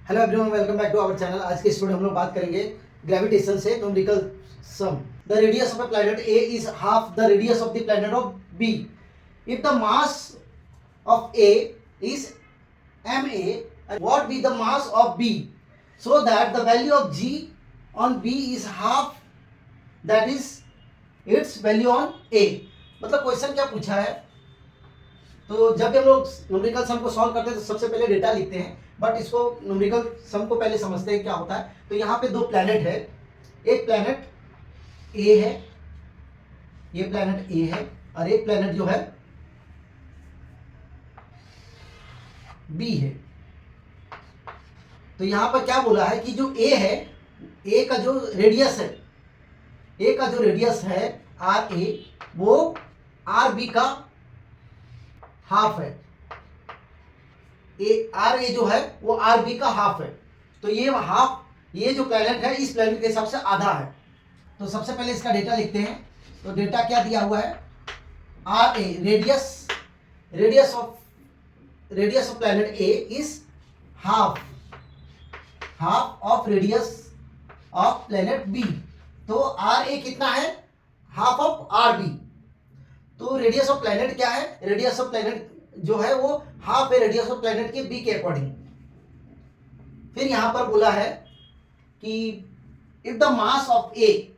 Hello everyone, welcome back to our channel. आज के इस वीडियो में हम लोग बात करेंगे ग्रेविटेशन से numerical sum. The radius of a planet A is half the radius of the planet of B if the mass of A is ma, what be the mass of b so that the value of g on b is half that is its value on a। मतलब question क्या पूछा है, तो जब भी हम लोग numerical सम को सॉल्व करते हैं तो सबसे पहले डेटा लिखते हैं, बट इसको न्यूमेरिकल सम को पहले समझते हैं क्या होता है। तो यहाँ पे दो प्लैनेट है, एक प्लैनेट ए है, ये प्लैनेट ए है, और एक प्लैनेट जो है बी है। तो यहाँ पर क्या बोला है कि जो ए है, ए का जो रेडियस है, ए का जो रेडियस है आर ए, वो आर बी का हाफ है। आर ए जो है वो आर बी का हाफ है। तो ये हाफ, ये जो प्लैनेट है इस प्लैनेट के हिसाब से आधा है। तो सबसे पहले इसका डेटा लिखते हैं। तो डेटा क्या दिया हुआ है, R A radius of planet A is half of radius of planet B. तो आर ए कितना है, हाफ ऑफ आर बी। तो रेडियस ऑफ प्लैनेट क्या है, रेडियस ऑफ प्लैनेट जो है वो हाफ है रेडियस ऑफ प्लैनेट के बी के अकॉर्डिंग। फिर यहां पर बोला है कि इफ द मास ऑफ ए,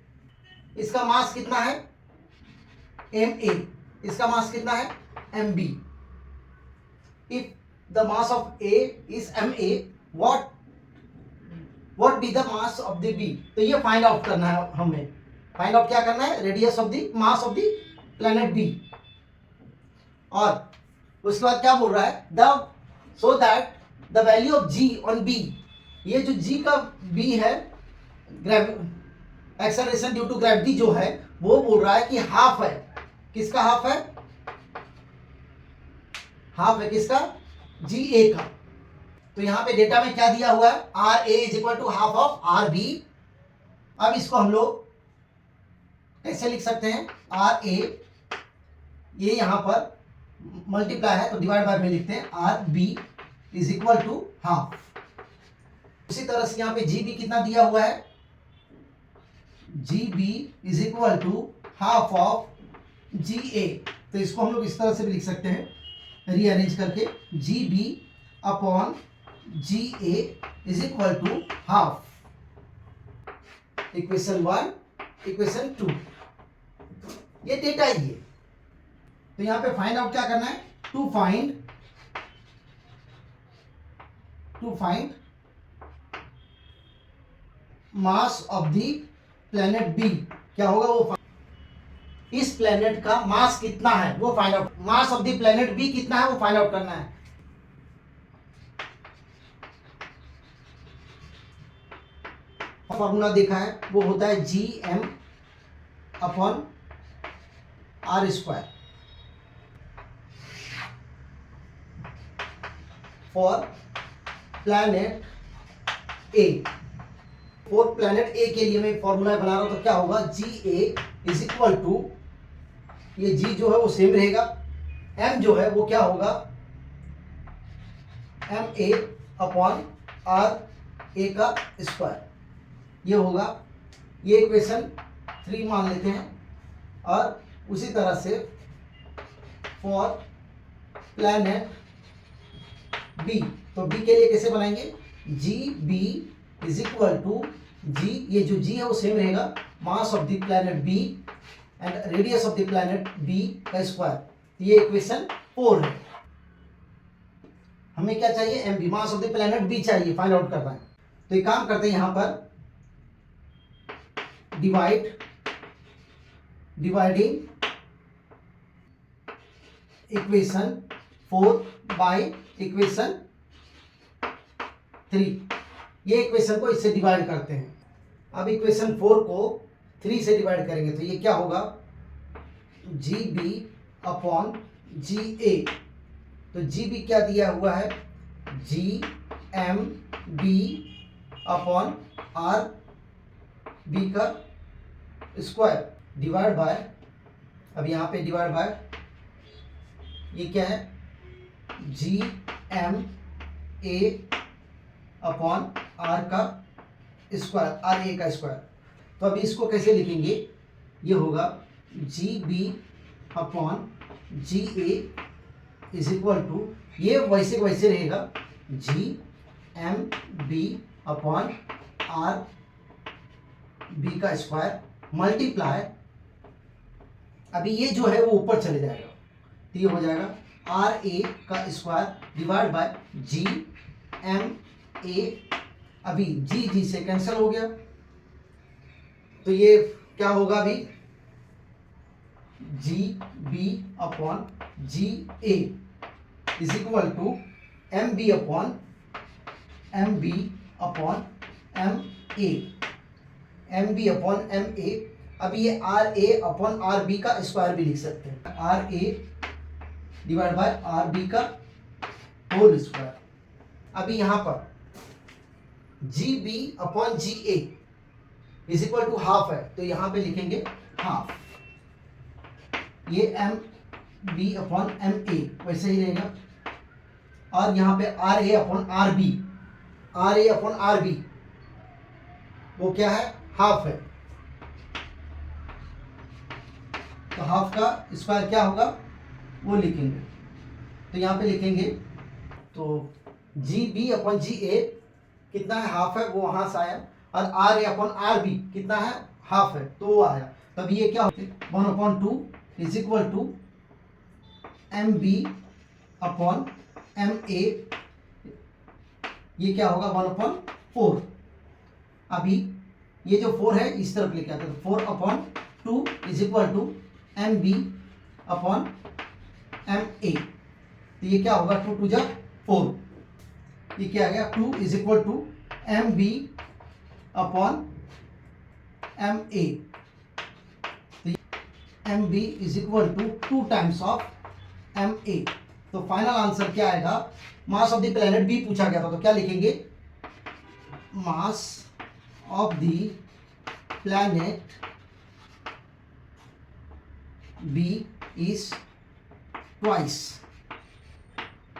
इसका मास कितना है एम ए, इसका मास कितना है M B. If the mass of A is M A, what be the mass of the B. तो ये फाइंड आउट करना है हमें। फाइंड आउट क्या करना है, radius of the mass of the planet B. और उसके बाद क्या बोल रहा है, so that the value of g on B, ये जो जी का बी है, एक्सेलरेशन ड्यू टू ग्रेविटी जो है, वो बोल रहा है कि हाफ है। किसका हाफ है, हाफ है किसका, जी ए का। तो यहां पे डेटा में क्या दिया हुआ है, R A is equal to half of R B. अब इसको हम लोग ऐसे लिख सकते हैं, आर ए, ये यहां पर मल्टीप्लाई है तो डिवाइड बाय में लिखते हैं, R B is equal to half. उसी तरह से यहाँ पे जी बी कितना दिया हुआ है, G B is equal to half of G A. तो इसको हम लोग इस तरह से भी लिख सकते हैं रीअरेंज करके, g B upon ji A is equal to half. Equation 1, equation 2, ये डेटा ही है। तो यहां पे फाइंड आउट क्या करना है, to find mass of the planet B. क्या होगा, वो इस प्लैनेट का मास कितना है वो find out, mass of the planet B कितना है वो फाइंड आउट करना है। फॉर्मूला देखा है, वो होता है G M upon R square for planet A. For planet A के लिए मैं फॉर्मूला बना रहा हूं, तो क्या होगा, जी ए इज इक्वल टू, ये जी जो है वो सेम रहेगा, एम जो है वो क्या होगा, M A upon are A का स्क्वायर, ये होगा। ये इक्वेशन 3 मान लेते हैं। और उसी तरह से फॉर प्लैनेट बी, तो बी के लिए कैसे बनाएंगे, G B is equal to G, ये जो जी है वो सेम रहेगा, mass of the planet B and radius of the planet B का स्क्वायर। ये इक्वेशन 4 है। हमें क्या चाहिए, M B, mass of the planet B चाहिए, फाइंड आउट करना है। तो एक काम करते हैं, यहां पर डिवाइडिंग इक्वेशन 4 बाय इक्वेशन 3, ये इक्वेशन को इससे डिवाइड करते हैं। अब इक्वेशन 4 को 3 से डिवाइड करेंगे तो ये क्या होगा, g B upon ji A. तो जी बी क्या दिया हुआ है, G M B upon R B का स्क्वायर डिवाइड बाय, अब यहाँ पे डिवाइड बाय, ये क्या है, G M A upon R का स्क्वायर, आर ए का स्क्वायर। तो अभी इसको कैसे लिखेंगे, ये होगा g B upon ji A is equal to, ये वैसे वैसे रहेगा, G M B upon R B का स्क्वायर मल्टीप्लाई, अभी ये जो है वो ऊपर चले जाएगा, तो ये हो जाएगा आर ए का square divide by G M A, अभी जी जी से कैंसिल हो गया, तो ये क्या होगा अभी, g B upon ji A is equal to M B upon M A, M B upon M A. अभी ये R A upon R B का स्क्वायर भी लिख सकते हैं, R A divide by R B का होल स्क्वायर। अभी यहां पर g B upon ji A is equal to half है, तो यहां पे लिखेंगे हाफ, ये M B upon M A वैसे ही रहेगा, और यहां पे R A upon R B, R A upon R B वो क्या है, हाफ है, तो हाफ का स्क्वायर क्या होगा वो लिखेंगे, तो यहां पे लिखेंगे, तो जी बी अपॉन जी ए कितना है, हाफ है, वो वहां से आया, और R A upon R B कितना है, हाफ है, तो वो आया। तब ये क्या होते, 1/2 is equal to M B upon M A, ये क्या होगा 1/4। अभी ये जो 4 है इस तरफ लेके आते हैं, 4/2 is equal to M B upon M A, तो ये क्या होगा 2 2 4, ये क्या आ गया 2 is equal to M B upon M A, M B is equal to 2 times of M A. तो फाइनल आंसर क्या आएगा, mass of the planet B पूछा गया था, तो क्या लिखेंगे, mass of the planet B is twice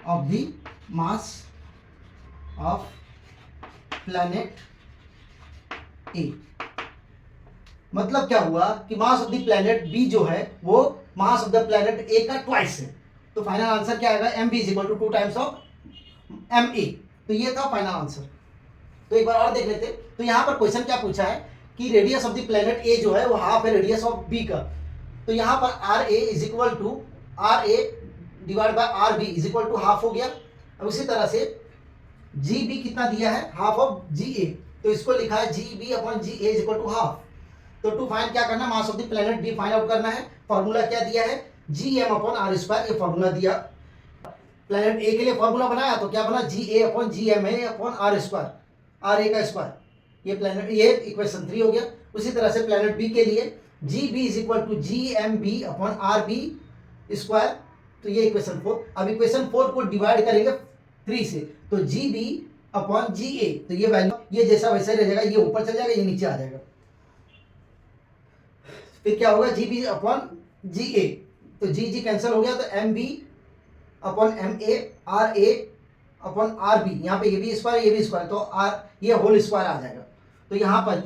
of the mass of planet A. मतलब क्या हुआ कि mass of the planet B जो है वो mass of the planet A का ट्वाइस है, तो फाइनल आंसर क्या आएगा, M B is equal to 2 times of M A. तो ये था फाइनल आंसर। तो एक बार और देख लेते, तो यहाँ पर क्वेश्चन क्या पूछा है कि रेडियस ऑफ द प्लेनेट ए जो है वो हाफ है रेडियस ऑफ बी का, तो यहाँ पर R A is equal to R A divide by R B is equal to half हो गया। अब उसी तरह से जी बी कितना दिया है, हाफ ऑफ जी ए, तो इसको लिखा है G B upon ji A is equal to half. तो टू फाइंड क्या करना, mass of the planet B find out करना है। फॉर्मूला क्या दिया है, G M upon R square, ये फॉर्मूला दिया। प्लेनेट ए के लिए फॉर्मूला बनाया तो क्या बना, G A upon G M A upon R square, R A का स्क्वायर, ये प्लेनेट, ये इक्वेशन 3 हो गया। उसी तरह से प्लेनेट बी के लिए g B is equal to G M B upon R B square, तो ये इक्वेशन 4। अब इक्वेशन 4 को डिवाइड करेंगे 3 से, तो जी बी अपॉन जी ए, तो ये वैल्यू ये जैसा वैसा रह जाएगा, ये ऊपर चल जाएगा, ये नीचे आ जाएगा। फिर क्या होगा, g B upon ji A, तो जी जी कैंसिल हो गया, तो M B upon M A, R A upon R B, यहाँ पे ये भी स्क्वायर ये भी स्क्वायर, तो आर ये होल स्क्वायर आ जाएगा। तो यहाँ पर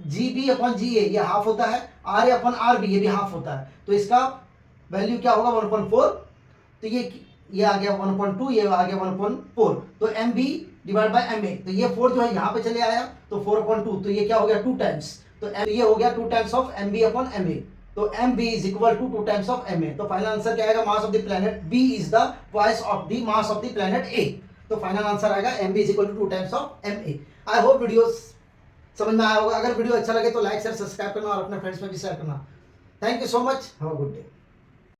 जी बी अपॉन जी ए ये हाफ होता है, R A upon R B ये भी हाफ होता है, तो इसका वैल्यू क्या होगा 1/4, तो ये आ गया 1/2, ये आ गया 1/4, तो M B divide by M A, तो ये 4 जो है यहाँ पे चले आया, तो 4/2, तो ये क्या हो गया 2 टाइम्स, तो ये हो गया 2 times of M B upon M A, तो M B is equal to 2 times of M A. तो फाइनल आंसर क्या आएगा, mass of the planet B is the twice of the mass of the planet A. तो final answer आएगा M B is equal to 2 times of M A. I hope video समझ में आया होगा। अगर video अच्छा लगे तो लाइक शेयर सब्सक्राइब करना और अपने फ्रेंड्स में भी शेयर करना। Thank you so much, have a good day.